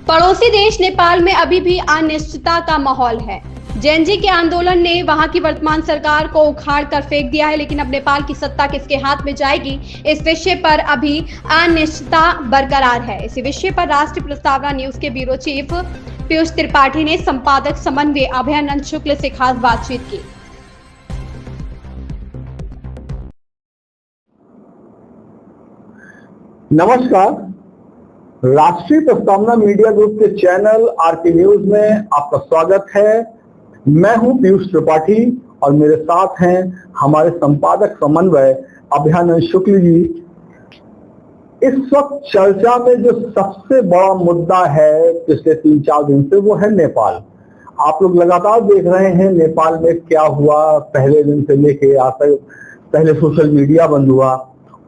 पड़ोसी देश नेपाल में अभी भी अनिश्चितता का माहौल है। जेएनजी के आंदोलन ने वहां की वर्तमान सरकार को उखाड़ कर फेंक दिया है, लेकिन अब नेपाल की सत्ता किसके हाथ में जाएगी, इस विषय पर अभी अनिश्चितता बरकरार है। इसी विषय पर राष्ट्रीय प्रस्तावना न्यूज के ब्यूरो चीफ पीयूष त्रिपाठी ने संपादक समन्वय अभयानंद शुक्ल से खास बातचीत की। नमस्कार, राष्ट्रीय प्रस्तावना मीडिया ग्रुप के चैनल आरके न्यूज में आपका स्वागत है। मैं हूं पीयूष त्रिपाठी और मेरे साथ हैं हमारे संपादक समन्वय अभयानंद शुक्ल जी। इस वक्त चर्चा में जो सबसे बड़ा मुद्दा है पिछले 3-4 दिन से, वो है नेपाल। आप लोग लगातार देख रहे हैं नेपाल में क्या हुआ। पहले दिन से लेके आज तक पहले सोशल मीडिया बंद हुआ,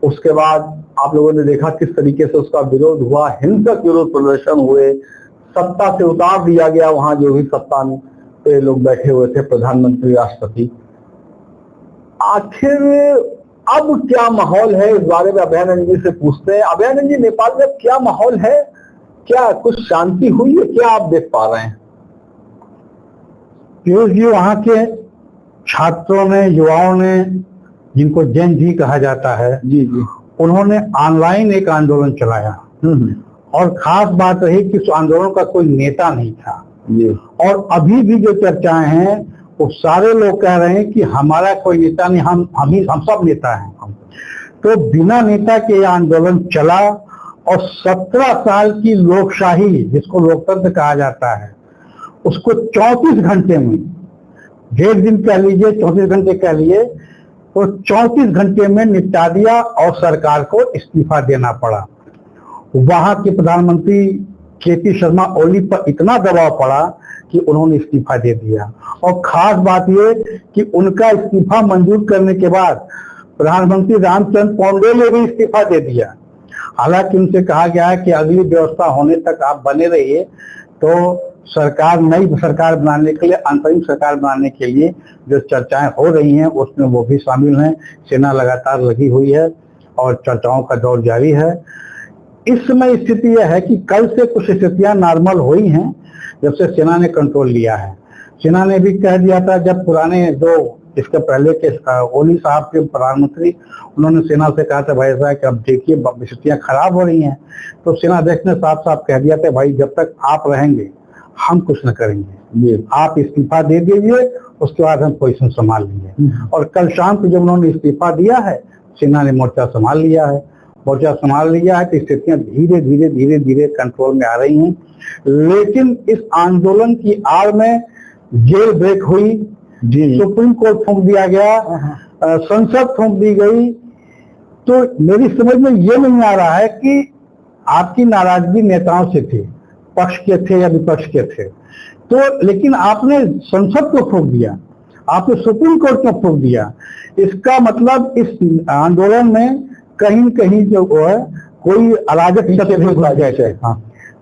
उसके बाद आप लोगों ने देखा किस तरीके से उसका विरोध हुआ, हिंसक विरोध प्रदर्शन हुए, सत्ता से उतार दिया गया वहां जो भी सत्ता पे लोग बैठे हुए थे, प्रधानमंत्री, राष्ट्रपति। आखिर अब क्या माहौल है, इस बारे में अभयानंद जी से पूछते हैं। अभयानंद जी, नेपाल में क्या माहौल है? क्या कुछ शांति हुई है? क्या आप देख पा रहे हैं? पीयूष जी, वहां के छात्रों ने, युवाओं ने, जिनको जेएनजी कहा जाता है, जी जी, उन्होंने ऑनलाइन एक आंदोलन चलाया और खास बात रही कि उस आंदोलन का कोई नेता नहीं था। और अभी भी जो चर्चाएं हैं वो सारे लोग कह रहे हैं कि हमारा कोई नेता नहीं, हम सब नेता हैं। तो बिना नेता के ये आंदोलन चला और 17 साल की लोकशाही, जिसको लोकतंत्र कहा जाता है, उसको 34 घंटे में, 1.5 दिन कह लीजिए, 34 घंटे कह लिए, तो 34 घंटे में निपटा दिया और सरकार को इस्तीफा देना पड़ा। वहां के प्रधानमंत्री केपी शर्मा ओली पर इतना दबाव पड़ा कि उन्होंने इस्तीफा दे दिया। और खास बात ये कि उनका इस्तीफा मंजूर करने के बाद प्रधानमंत्री रामचंद्र पौंडेल ने भी इस्तीफा दे दिया। हालांकि उनसे कहा गया है कि अगली व्यवस्था होने तक आप बने रहिए। तो सरकार, नई सरकार बनाने के लिए, अंतरिम सरकार बनाने के लिए जो चर्चाएं हो रही हैं उसमें वो भी शामिल हैं। सेना लगातार लगी हुई है और चर्चाओं का दौर जारी है। इस समय स्थिति यह है कि कल से कुछ स्थितियां नॉर्मल हुई हैं जब से सेना ने कंट्रोल लिया है। सेना ने भी कह दिया था, जब पुराने जो इसके पहले के ओली साहब के प्रधानमंत्री, उन्होंने सेना से कहा था भाई ऐसा है कि अब देखिए स्थितियां खराब हो रही हैं, तो सेनाध्यक्ष ने साफ साफ कह दिया था भाई जब तक आप रहेंगे हम कुछ न करेंगे, आप इस्तीफा दे दीजिए, उसके बाद हम पोजीशन संभाल लेंगे। और कल शाम को जब उन्होंने इस्तीफा दिया है, सेना ने मोर्चा संभाल लिया है। तो स्थितियां धीरे धीरे धीरे धीरे कंट्रोल में आ रही हैं। लेकिन इस आंदोलन की आड़ में जेल ब्रेक हुई, सुप्रीम कोर्ट फूंक दिया गया, संसद फूंक दी गई। तो मेरी समझ में ये नहीं आ रहा है कि आपकी नाराजगी नेताओं से थी, पक्ष के थे या विपक्ष के थे, तो लेकिन आपने संसद को फूंक दिया, आपने सुप्रीम कोर्ट को फूंक दिया। इसका मतलब इस आंदोलन में कहीं न कहीं जो है कोई अराजक तत्व,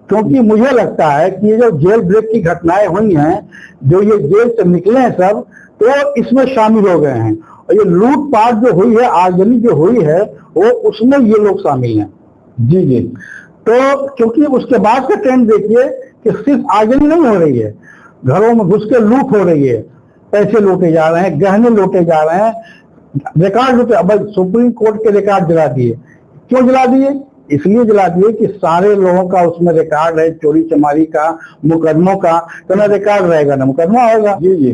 क्योंकि मुझे लगता है कि ये जो जेल ब्रेक की घटनाएं हुई हैं, जो ये जेल से निकले हैं सब, तो इसमें शामिल हो गए हैं। और ये लूटपाट जो हुई है, आगजनी जो हुई है, वो उसमें ये लोग शामिल हैं। जी जी। तो क्योंकि उसके बाद का ट्रेंड देखिए कि सिर्फ आगजनी नहीं हो रही है, घरों में घुस के लूट हो रही है, पैसे लूटे जा रहे हैं, गहने लूटे जा रहे हैं, रिकॉर्ड लूटे। अब सुप्रीम कोर्ट के रिकॉर्ड जला दिए। क्यों जला दिए? इसलिए जला दिए कि सारे लोगों का उसमें रिकॉर्ड है, चोरी चमारी का, मुकदमों का। तो ना रिकॉर्ड रहेगा ना मुकदमा होगा। जी जी।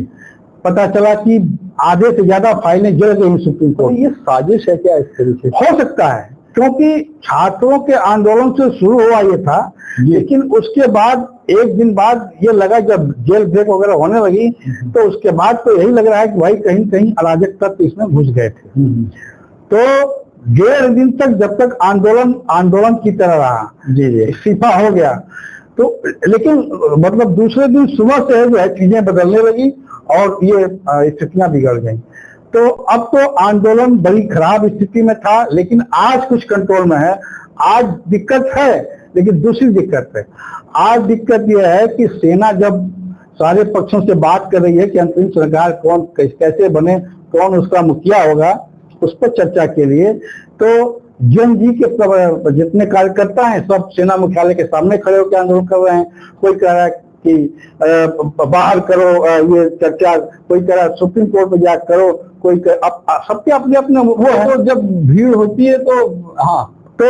पता चला कि आधे से ज्यादा फाइलें जल गई सुप्रीम कोर्ट। ये साजिश है क्या? इस तरीके हो सकता है, क्योंकि छात्रों के आंदोलन से शुरू हुआ ये था, लेकिन उसके बाद एक दिन बाद ये लगा, जब जेल ब्रेक वगैरह होने लगी, तो उसके बाद तो यही लग रहा है कि भाई कहीं कहीं अराजक तत्व इसमें घुस गए थे। तो 1.5 दिन तक जब तक आंदोलन की तरह रहा, इस्तीफा हो गया, तो लेकिन मतलब दूसरे दिन सुबह से जो है चीजें बदलने लगी और ये स्थितियां बिगड़ गई। तो अब तो आंदोलन बड़ी खराब स्थिति में था, लेकिन आज कुछ कंट्रोल में है। आज दिक्कत है, लेकिन दूसरी दिक्कत है। आज दिक्कत यह है कि सेना जब सारे पक्षों से बात कर रही है कि अंतरिम सरकार कौन कैसे बने, कौन उसका मुखिया होगा, उस पर चर्चा के लिए, तो जन जी के जितने कार्यकर्ता हैं सब सेना मुख्यालय के सामने खड़े होकर आंदोलन कर रहे हैं। कोई कह रहा है कि बाहर करो ये चर्चा, कोई कह रहा है सुप्रीम कोर्ट में जाकर करो, कोई सबके अपने अपने वो है। तो जब भीड़ होती है तो हाँ, तो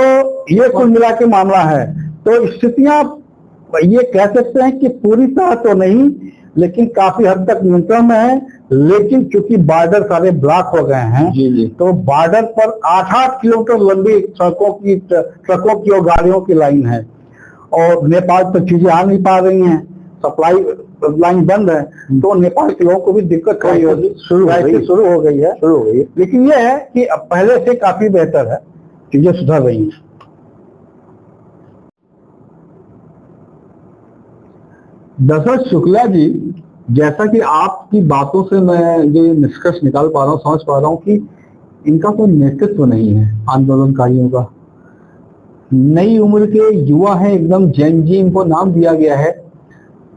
ये कुल मिला के मामला है। तो स्थितियां ये कह सकते हैं कि पूरी तरह तो नहीं, लेकिन काफी हद तक नियंत्रण में है। लेकिन चूंकि बॉर्डर सारे ब्लॉक हो गए हैं, जी जी, तो बॉर्डर पर 8-8 किलोमीटर लंबी सड़कों की, ट्रकों की और गाड़ियों की लाइन है और नेपाल तक चीजें आ नहीं पा रही हैं, सप्लाई लाइन बंद है। तो नेपाल के लोगों को भी दिक्कत शुरू हो गई है। लेकिन यह है कि अब पहले से काफी बेहतर है, चीजें सुधर रही हैं। दशरथ शुक्ला जी, जैसा कि आपकी बातों से मैं ये निष्कर्ष निकाल पा रहा हूँ, समझ पा रहा हूँ कि इनका कोई नेतृत्व नहीं है आंदोलनकारियों का। नई उम्र के युवा हैं, एकदम जेन जी इनको नाम दिया गया है।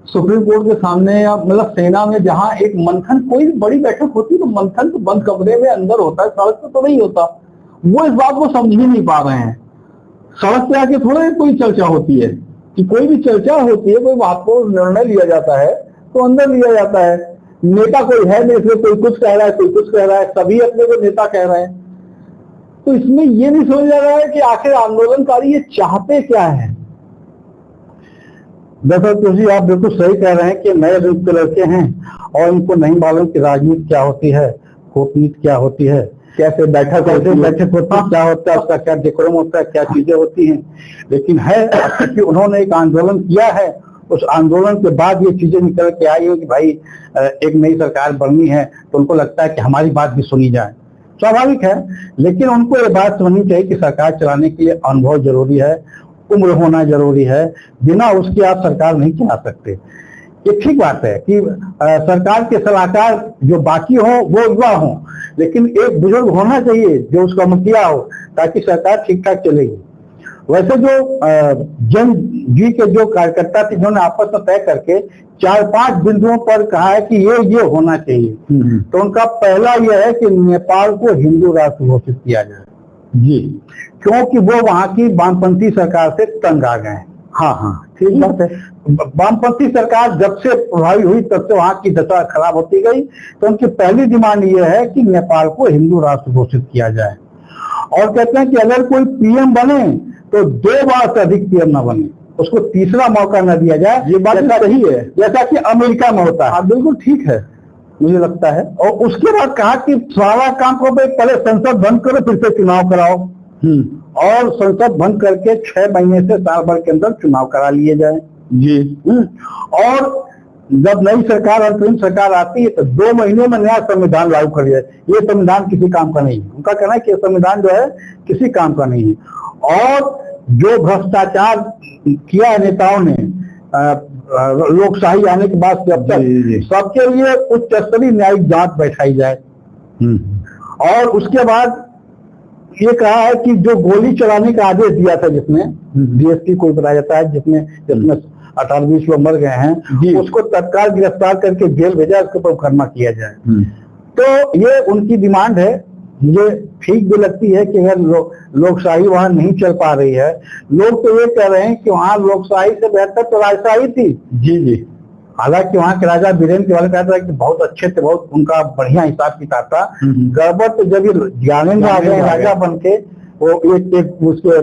सुप्रीम कोर्ट के सामने या मतलब सेना में जहां एक मंथन, कोई बड़ी बैठक होती है तो मंथन तो बंद कमरे में अंदर होता है, सड़क पे तो नहीं होता। वो इस बात को समझ ही नहीं पा रहे हैं। सड़क पे आके थोड़ा कोई चर्चा होती है, कि कोई भी चर्चा होती है, कोई बात को निर्णय लिया जाता है तो अंदर लिया जाता है। नेता कोई है नहीं, इसमें कोई कुछ कह रहा है, कोई कुछ कह रहा है, सभी अपने को नेता कह रहे हैं। तो इसमें ये नहीं समझा रहा है कि आखिर आंदोलनकारी ये चाहते क्या है। दरअसल जी आप बिल्कुल सही कह रहे हैं कि नए युग के लड़के हैं और इनको नहीं मालूम कि राजनीति क्या होती है, कूटनीति क्या होती है, कैसे बैठक होती है, क्या होता है, उसका क्या डेकोरम होता है, क्या चीजें होती हैं। लेकिन है कि उन्होंने एक आंदोलन किया है, उस आंदोलन के बाद ये चीजें निकल के आई हो कि भाई एक नई सरकार बननी है, तो उनको लगता है कि हमारी बात भी सुनी जाए। स्वाभाविक है, लेकिन उनको ये बात समझनी चाहिए कि सरकार चलाने के लिए अनुभव जरूरी है, उम्र होना जरूरी है। बिना उसके आप सरकार नहीं चला सकते। ये ठीक बात है कि सरकार के सलाहकार जो बाकी हो वो युवा हो, लेकिन एक बुजुर्ग होना चाहिए जो उसका मुखिया हो, ताकि सरकार ठीक ठाक चलेगी। वैसे जो जन जी के जो कार्यकर्ता थे, जिन्होंने आपस में तय करके 4-5 बिंदुओं पर कहा है कि ये होना चाहिए, तो उनका पहला यह है कि नेपाल को हिंदू राष्ट्र घोषित किया जाए जी, क्योंकि वो वहां की वामपंथी सरकार से तंग आ गए हैं। हाँ, ठीक बात है। वामपंथी सरकार जब से प्रभावी हुई तब से वहां की दशा खराब होती गई। तो उनकी पहली डिमांड ये है कि नेपाल को हिंदू राष्ट्र घोषित किया जाए, और कहते हैं कि अगर कोई पीएम बने तो 2 बार से अधिक पीएम न बने, उसको तीसरा मौका न दिया जाए। ये बात सही है, जैसा कि अमेरिका में होता है। हाँ बिल्कुल ठीक है, मुझे लगता है। और उसके बाद कहा कि सारा काम को पहले संसद बंद करो, फिर से चुनाव कराओ, और संसद बंद करके 6 महीने से साल भर के अंदर चुनाव करा लिए जाए जी। और जब नई सरकार, अंतरिम सरकार आती है तो 2 महीने में नया संविधान लागू कर दिया। ये संविधान किसी काम का नहीं है। उनका कहना है कि संविधान जो है किसी काम का नहीं है। और जो भ्रष्टाचार किया है नेताओं ने लोकशाही आने के बाद से अब तक, सबके लिए उच्च स्तरीय न्यायिक जांच बैठाई जाए। और उसके बाद ये कहा है कि जो गोली चलाने का आदेश दिया था, जिसमें डीएसपी कोई बताया जाता है, जिसमें 18-20 लोग मर गए हैं, उसको तत्काल गिरफ्तार करके जेल भेजा, उसके ऊपर मुकदमा किया जाए। तो ये उनकी डिमांड है। मुझे ठीक भी लगती है कि अगर लोकशाही वहां नहीं चल पा रही है, लोग तो ये कह रहे हैं कि वहां लोकशाही से बेहतर तो राजशाही थी। जी। हालांकि वहां के राजा वीरेंद्र के वाले कहता था कि बहुत अच्छे थे, बहुत उनका बढ़िया हिसाब किताब था। गड़बड़ तो जब ये ज्ञानेंद्र आ गए राजा बन के, वो एक उसके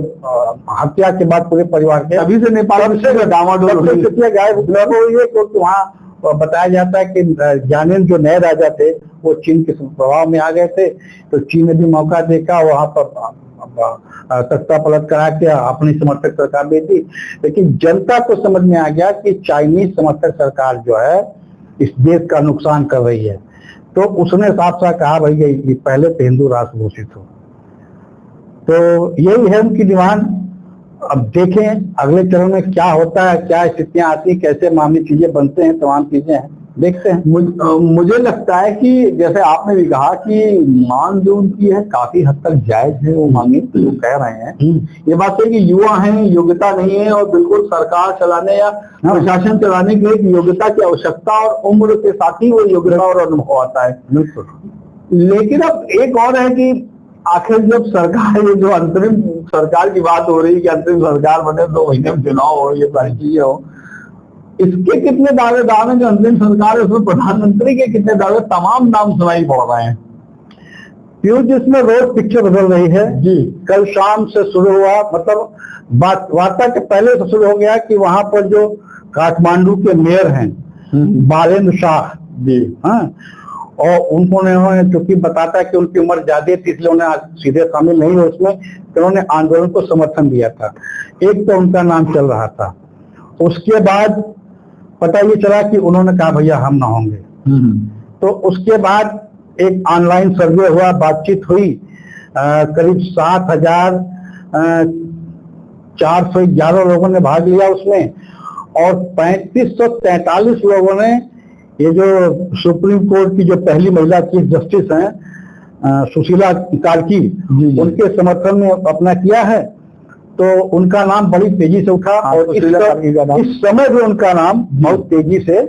हत्या के बाद पूरे परिवार के अभी से नेपाल से डामाडोल क्योंकि वहाँ बताया जाता है कि ज्ञानेंद्र जो नए राजा थे वो चीन के प्रभाव में आ गए थे, तो चीन ने भी मौका देखा, वहां पर तख्ता पलट करा के अपनी समर्थक सरकार दी थी। लेकिन जनता को समझ में आ गया कि चाइनीज समर्थक सरकार जो है इस देश का नुकसान कर रही है, तो उसने साफ साफ कहा भाई कि पहले तो हिंदू राष्ट्र घोषित हो। तो यही है उनकी डिमांड। अब देखें अगले चरण में क्या होता है, क्या स्थितियां आती, कैसे मामूली चीजें बनते हैं, तमाम चीजें हैं, देखते हैं। मुझे लगता है कि जैसे आपने भी कहा कि मांग जो उनकी है काफी हद तक जायज है, वो मांगे जो कह रहे हैं। ये बात है कि युवा हैं, योग्यता नहीं है, और बिल्कुल सरकार चलाने या प्रशासन चलाने के लिए योग्यता की आवश्यकता और उम्र के साथ ही वो योग्यता और अनुभव आता है। बिल्कुल। लेकिन अब एक और है कि आखिर जब सरकार, ये जो अंतरिम सरकार की बात हो रही है कि अंतरिम सरकार बने 2 महीने में चुनाव हो, ये सारी चीजें हो, इसके कितने दावेदार हैं जो अंतरिम सरकार है, उसमें प्रधानमंत्री के कितने दावे, तमाम नाम सुनाई पड़ रहे हैं। पीयूष, जिसमें रोज पिक्चर बदल रही है जी। कल शाम से शुरू हुआ, मतलब वार्ता के पहले से शुरू हो गया कि वहां पर जो काठमांडू के मेयर हैं बालेन्द्र शाह जी, हाँ, और उन्होंने क्योंकि बताता है कि उनकी उम्र ज्यादा थी, इसलिए उन्हें सीधे शामिल नहीं हुए उसमें, तो उन्होंने आंदोलन को समर्थन दिया था। एक तो उनका नाम चल रहा था, उसके बाद पता ये चला कि उन्होंने कहा भैया हम ना होंगे। तो उसके बाद एक ऑनलाइन सर्वे हुआ, बातचीत हुई, करीब 7,411 लोगों ने भाग लिया उसमें, और 3543 लोगों ने, ये जो सुप्रीम कोर्ट की जो पहली महिला चीफ जस्टिस हैं सुशीला कार्की, उनके समर्थन में अपना किया है। तो उनका नाम बड़ी तेजी से उठा, और इस समय भी उनका नाम बहुत तेजी से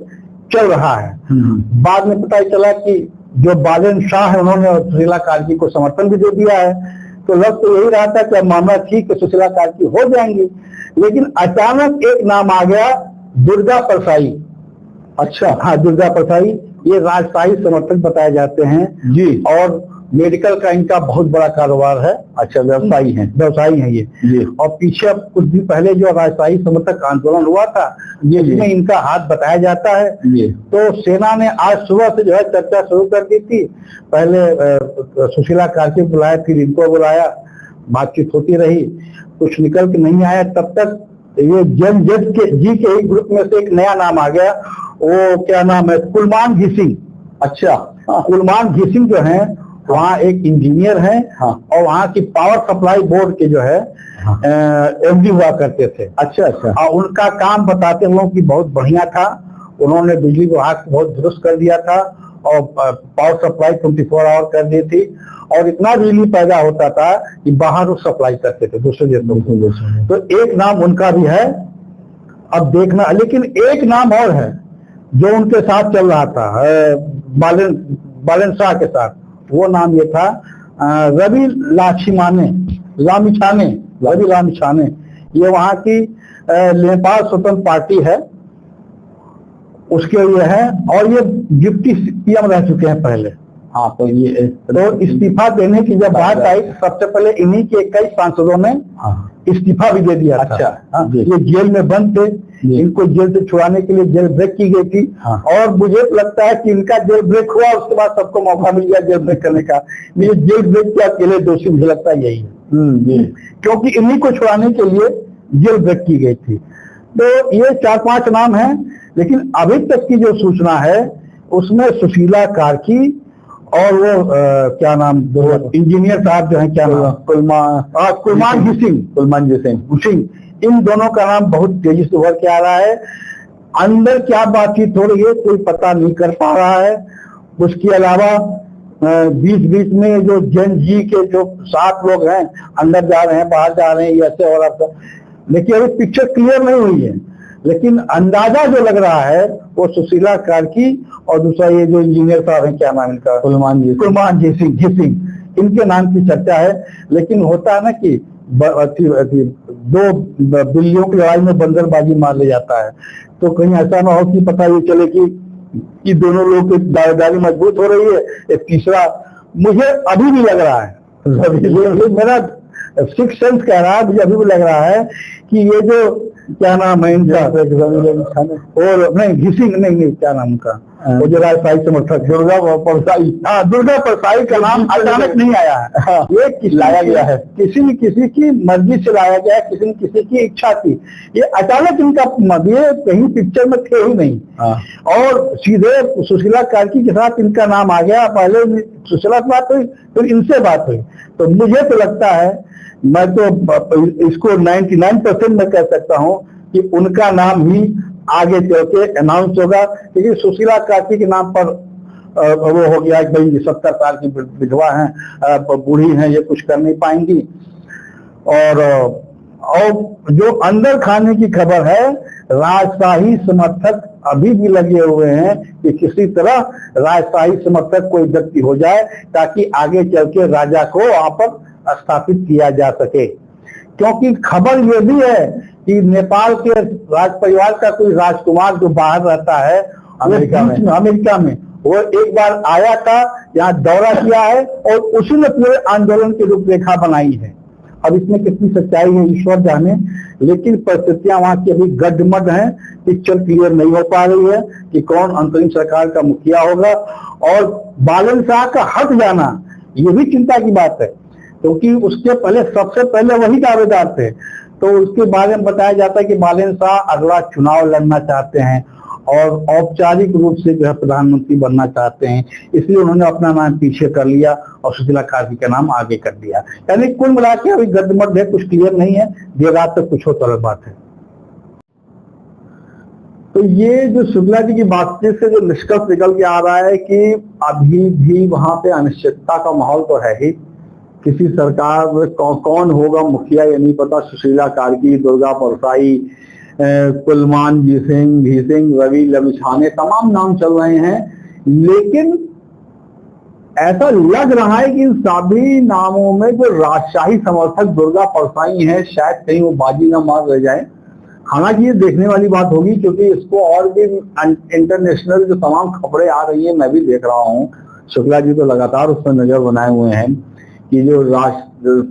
चल रहा है। बाद में पता चला कि जो बालेन्द्र शाह है उन्होंने सुशीला कार्की को समर्थन भी दे दिया है। तो लग तो यही रहा था कि अब मामला ठीक है, सुशीला कार्की हो जाएंगी, लेकिन अचानक एक नाम आ गया, दुर्गा परसाई। अच्छा, हाँ, दुर्गा परसाई, ये राजशाही समर्थक बताए जाते हैं जी, और मेडिकल का इनका बहुत बड़ा कारोबार है। अच्छा, व्यवसायी हैं ये जी। और पीछे कुछ दिन पहले जो राजशाही समर्थक आंदोलन हुआ था, जिसमें इनका हाथ बताया जाता है जी। तो सेना ने आज सुबह से जो है चर्चा शुरू कर दी थी। पहले सुशीला कार्की बुलाया, फिर इनको बुलाया, बातचीत होती रही, कुछ निकल के नहीं आया। तब तक ये जन जज के जी के एक ग्रुप में से एक नया नाम आ गया, वो क्या नाम है, कुलमान घिसिंग। अच्छा, कुलमान घिसिंग जो है वहाँ एक इंजीनियर है, और वहाँ की पावर सप्लाई बोर्ड के जो है एमडी हुआ करते थे। अच्छा, और उनका काम बताते हुए कि बहुत बढ़िया था, उन्होंने बिजली विभाग को बहुत दुरुस्त कर दिया था, और पावर सप्लाई 24 आवर कर दी थी, और इतना बिजली पैदा होता था कि बाहर वो सप्लाई करते थे दूसरे देशों को। तो एक नाम उनका भी है, अब देखना। लेकिन एक नाम और है जो उनके साथ चल रहा था, बालेन्द्र शाह के साथ, वो नाम ये था रवि लामिछाने। ये वहाँ की नेपाल स्वतंत्र पार्टी है, उसके लिए है, और ये डिप्टी पीएम रह चुके हैं पहले। हाँ, तो ये तो इस्तीफा देने की जब बात आई, सबसे पहले इन्हीं के कई सांसदों ने इस्तीफा भी दे दिया था। अच्छा, ये जेल में बंद थे, इनको जेल से छुड़ाने के लिए जेल ब्रेक की गई थी। और मुझे लगता है कि इनका जेल ब्रेक हुआ, उसके बाद सबको मौका मिल गया जेल ब्रेक करने का। ये जेल ब्रेक के अकेले दोषी मुझे लगता है यही है, क्योंकि इन्हीं को छुड़ाने के लिए जेल ब्रेक की गई थी। तो ये 4-5 नाम हैं, लेकिन अभी तक की जो सूचना है उसमें सुशीला कार्की और वो क्या नाम, इंजीनियर साहब जो है, क्या नाम, कुलमान घिसिंग, इन दोनों का नाम बहुत तेजी से उभर के आ रहा है। अंदर क्या बातचीत हो रही है कोई पता नहीं कर पा रहा है। उसके अलावा बीच में जो जन जी के जो 7 लोग हैं, अंदर जा रहे हैं, बाहर जा रहे हैं, ये ऐसे हो रहा था। लेकिन अभी पिक्चर क्लियर नहीं हुई है, लेकिन अंदाजा जो लग रहा है वो सुशीला कार्की और दूसरा ये जो इंजीनियर साहब हैं, क्या नाम इनका, कुलमान घिसिंग, इनके नाम की चर्चा है। लेकिन होता है ना कि 2 बिल्लियों की लड़ाई में बंदरबाजी मार ले जाता है, तो कहीं ऐसा ना हो कि पता ये चले कि दोनों लोग की दावेदारी मजबूत हो रही है। एक तीसरा मुझे अभी भी लग रहा है, मेरा सिक्स सेंस कह रहा है, मुझे अभी भी लग रहा है कि ये जो क्या नाम है इनका, और नहीं घिसिंग, नहीं क्या नाम का, वो जो राजशाही समर्थक दुर्गा परसाई का नाम अचानक नहीं आया है, ये लाया गया है, किसी की मर्जी से लाया गया है, किसी की इच्छा थी। ये अचानक इनका ये कहीं पिक्चर में थे ही नहीं, और सीधे सुशीला कार्की के साथ इनका नाम आ गया। पहले सुशीला से बात हुई, फिर इनसे बात हुई। तो मुझे तो लगता है, मैं तो इसको 99% में कह सकता हूं कि उनका नाम ही आगे चल के अनाउंस होगा, क्योंकि सुशीला कार्की के नाम पर वो हो गया कि भाई 70 साल की विधवा हैं, बूढ़ी हैं, ये कुछ कर नहीं पाएंगी। और जो अंदर खाने की खबर है, राजशाही समर्थक अभी भी लगे हुए हैं कि किसी तरह राजशाही समर्थक कोई व्यक्ति हो जाए ताकि आगे चल के राजा को वहां पर स्थापित किया जा सके। क्योंकि खबर ये भी है कि नेपाल के राज परिवार का कोई राजकुमार जो बाहर रहता है अमेरिका में वो एक बार आया था, यहाँ दौरा किया है और उसी ने पूरे आंदोलन की रूपरेखा बनाई है। अब इसमें कितनी सच्चाई है ईश्वर जाने, लेकिन परिस्थितियां वहां की अभी गड्ढमड हैं, पिक्चर क्लियर नहीं हो पा रही है कि कौन अंतरिम सरकार का मुखिया होगा। और बालन शाह का हट जाना ये भी चिंता की बात है, क्योंकि उसके पहले सबसे पहले वही दावेदार थे। तो उसके बारे में बताया जाता है कि बालन शाह अगला चुनाव लड़ना चाहते हैं और औपचारिक रूप से जो है प्रधानमंत्री बनना चाहते हैं, इसलिए उन्होंने अपना नाम पीछे कर लिया और सुशीला कार्की का नाम आगे कर दिया। यानी कुल मिला के अभी गड्ढमड है, कुछ क्लियर नहीं है, देर रात तक कुछ हो तो अलग बात है। तो ये जो शुक्ला जी की बातचीत से जो निष्कर्ष निकल के आ रहा है कि अभी भी वहां पे अनिश्चितता का माहौल तो है ही। किसी सरकार में कौन होगा मुखिया ये नहीं पता। सुशीला कार्की, दुर्गा परसाई, कुलमान जी सिंह, भी सिंह, रवि लमिछाने, तमाम नाम चल रहे हैं। लेकिन ऐसा लग रहा है कि इन सभी नामों में जो राजशाही समर्थक दुर्गा परसाई हैं, शायद कहीं वो बाजी ना मार रह जाए। हालांकि ये देखने वाली बात होगी, क्योंकि इसको और भी इंटरनेशनल जो तमाम खबरें आ रही हैं मैं भी देख रहा हूँ। शुक्ला जी तो लगातार उस पर नजर बनाए हुए हैं कि जो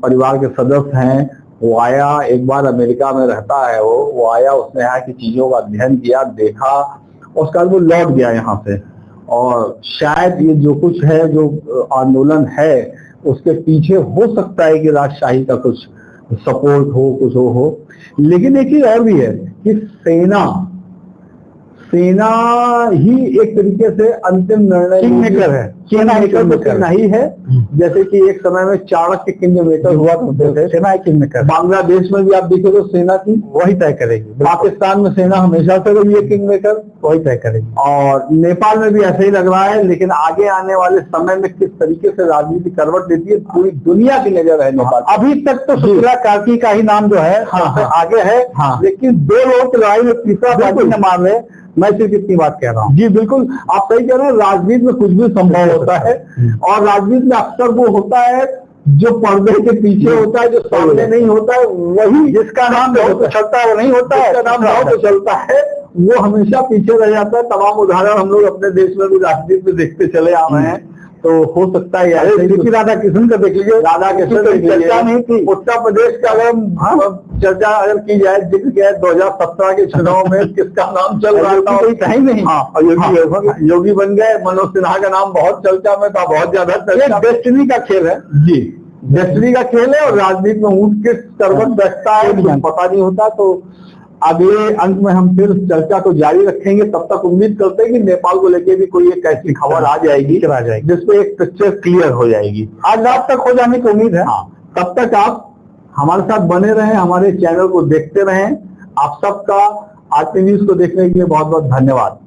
परिवार के सदस्य हैं वो आया, एक बार अमेरिका में रहता है वो आया, उसने यहाँ की चीजों का अध्ययन किया, देखा, उसके बाद वो लौट गया यहाँ से। और शायद ये जो कुछ है, जो आंदोलन है, उसके पीछे हो सकता है कि राजशाही का कुछ सपोर्ट हो, कुछ हो। लेकिन एक चीज और भी है कि सेना ही एक तरीके से अंतिम निर्णय किंगमेकर है। सेना नहीं है, जैसे कि एक समय में चाणक्य किंगमेकर हुआ करते थे। सेना किंगमेकर। बांग्लादेश में भी आप देखें तो सेना थी, वही तय करेगी। पाकिस्तान में सेना हमेशा से रही है किंगमेकर, वही तय करेगी। और नेपाल में भी ऐसा ही लग रहा है। लेकिन आगे आने वाले समय में किस तरीके से राजनीति करवट देती है, पूरी दुनिया की नजर है नेपाल। अभी तक तो सुशीला कार्की का ही नाम जो है आगे है, लेकिन दो लोगों की लड़ाई में तीसरा पार्टी न मान ले। मैं सिर्फ इतनी बात कह रहा हूँ। जी बिल्कुल, आप सही कह रहे हैं। राजनीति में कुछ भी संभव होता है, और राजनीति में अक्सर वो होता है जो पर्दे के पीछे होता है, जो सामने नहीं होता है। वही जिसका नाम बहुत चलता है वो नहीं होता है, जिसका नाम बहुत चलता है वो हमेशा पीछे रह जाता है। तमाम उदाहरण हम लोग अपने देश में भी राजनीति में देखते चले आ रहे हैं। तो हो सकता है राधा कृष्ण का देख लीजिए, राधा कृष्ण की चर्चा नहीं थी। उत्तर प्रदेश का अगर चर्चा अगर की जाए, जिक्र किया 2017 के चुनाव में किसका नाम चल रहा था, कोई कहीं नहीं। योगी बन गए। मनोज सिन्हा का नाम बहुत चर्चा में था, बहुत ज्यादा चर्चा। डेस्टिनी का खेल है जी, डेस्टिनी का खेल है। और राजनीति में ऊंट किस करवट बैठता है पता नहीं होता। तो अगले अंक में हम फिर चर्चा को जारी रखेंगे। तब तक उम्मीद करते हैं कि नेपाल को लेके भी कोई एक ऐसी खबर आ जाएगी जिसपे एक पिक्चर क्लियर हो जाएगी। आज रात तक हो जाने की उम्मीद है। तब तक आप हमारे साथ बने रहें, हमारे चैनल को देखते रहें। आप सबका आरपी न्यूज को देखने के लिए बहुत बहुत धन्यवाद।